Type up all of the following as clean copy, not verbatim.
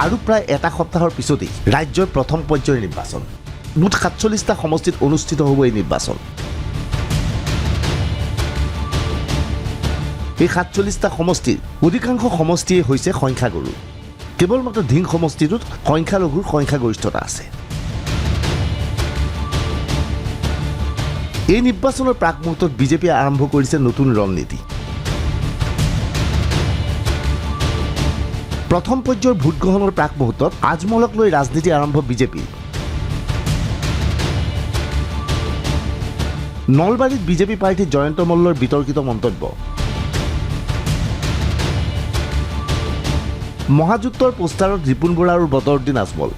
আৰু প্ৰায় এটা সপ্তাহৰ পিছতেই ৰাজ্যৰ প্ৰথম পৰ্যায়ৰ নিৰ্বাচন। মুঠ ৪৭টা সমষ্টিত অনুষ্ঠিত হ'ব এই নিৰ্বাচন। এই ৪৭টা সমষ্টিৰ অধিকাংশ সমষ্টিয়ে হৈছে সংখ্যাগুৰু। কেৱল মাত্ৰ ধিং সমষ্টিটোত সংখ্যালঘুৰ সংখ্যাগৰিষ্ঠতা আছে। এই নিৰ্বাচনৰ প্ৰাক মুহূৰ্তত বিজেপিয়ে আৰম্ভ কৰিছে নতুন ৰণনীতি। প্ৰথম পৰ্যায়ৰ ভোটগ্ৰহণৰ প্ৰাক মুহূৰ্তত আজমলক লৈ ৰাজনীতি আৰম্ভ বিজেপি। নলবাৰীত বিজেপি প্ৰাৰ্থী জয়ন্ত মল্লৰ বিতৰ্কিত মন্তব্য। মহাযুক্তৰ পোষ্টাৰত ৰিপুণ বৰা আৰু বদৰুদ্দিন আজমল।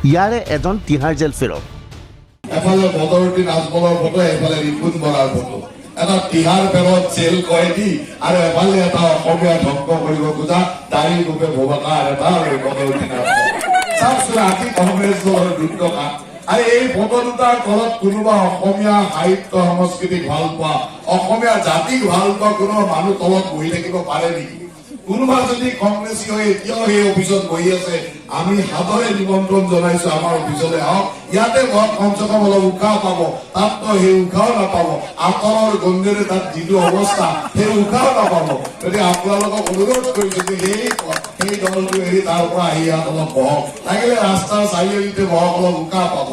ইয়াৰে এজন তিহাৰ জেল ফেৰক। এফালে বদৰুদ্দিন আজমলৰ ফটো, এফালে ৰিপুণ বৰাৰ ফটো। এটা তিহাৰ ফেৰত জেল কয়েদি আৰু এফালে এটা অসমীয়া ধ্বংস কৰিব খোজা দাড়ি ৰূপে ভবাকাৰ এটা বদৰুদ্দিন আজমল। চাওকচোন আজি কংগ্ৰেছ দলৰ দুৰ্দশা। আৰু এই ফটো দুটাৰ তলত কোনোবা অসমীয়া সাহিত্য সংস্কৃতিক ভাল পোৱা, অসমীয়া জাতিক ভাল পোৱা কোনো মানুহ তলত বহি থাকিব পাৰে নেকি? কোনোবা যদি কংগ্ৰেছী হৈ এতিয়াও সেই অফিচত বহি আছে, আমি সাদৰে নিমন্ত্ৰণ জনাইছো আমাৰ অফিচলৈ আহক। ইয়াতে কমচে কম অলপ উশাহ পাব, তাততো সেই উশাহও নাপাব। আঁতৰৰ গন্ধেৰে তাত যিটো অৱস্থা, সেই উশাহও নাপাব। গতিকে আপোনালোকক অনুৰোধ কৰিছো যে সেই দলটো এৰি তাৰ পৰা আহি ইয়াত অলপ বহক, লাগিলে ৰাস্তাৰ চাৰিআলিতে বহক, অলপ উশাহ পাব।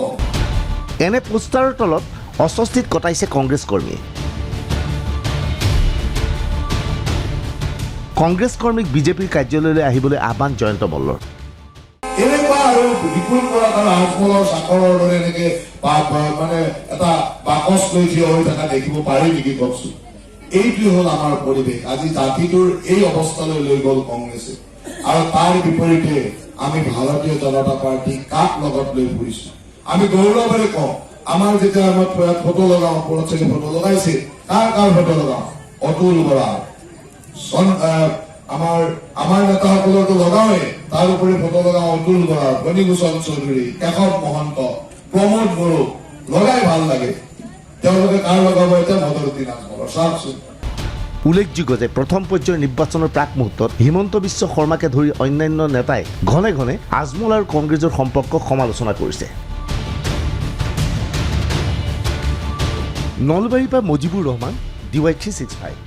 এনে পোষ্টাৰৰ তলত অস্বস্তিত কটাইছে কংগ্ৰেছ কৰ্মী। কংগ্ৰেছ কৰ্মীক বিজেপিৰ কাৰ্যালয়লৈ আহিবলৈ আহ্বান জয়ন্ত মল্লৰ। এনেকুৱা আৰু ৰিপুণ বৰা আৰু আজমলৰ চাকৰৰ দৰে এনেকে মানে এটা বাকচ লৈ থিয় হৈ থকা দেখিব পাৰি নেকি কওকচোন? এইটো হ'ল আমাৰ পৰিৱেশ। আজি জাতিটোৰ এই অৱস্থালৈ লৈ গ'ল কংগ্ৰেছে, আৰু তাৰ বিপৰীতে আমি ভাৰতীয় জনতা পাৰ্টি কাক লগত লৈ ফুৰিছো। আমি গৌৰৱেৰে কওঁ, আমাৰ যেতিয়া আমাৰ ফটো লগাওঁ, পৰচেলি ফটো লগাইছে, কাৰ ফটো লগাওঁ? অতুল বৰা, আমাৰ নেতাসকলৰতো লগাওৱে, তাৰ উপৰি ফটো লগাওঁ অতুল বৰা, ফণীভূষণ চৌধুৰী, কেশৱ মহন্ত, প্ৰমোদ বড়ো, লগাই ভাল লাগে। তেওঁলোকে কাৰ লগাব এতিয়া? বদৰুদ্দিন আজমলৰ। চাওকচোন। উল্লেখযোগ্য যে প্ৰথম পৰ্যায়ৰ নিৰ্বাচনৰ প্ৰাক মুহূৰ্তত হিমন্ত বিশ্ব শৰ্মাকে ধৰি অন্যান্য নেতাই ঘনে ঘনে আজমল আৰু কংগ্ৰেছৰ সম্পৰ্কক সমালোচনা কৰিছে। নলবাৰীৰ পৰা মজিবুৰ ৰহমান, DY 365।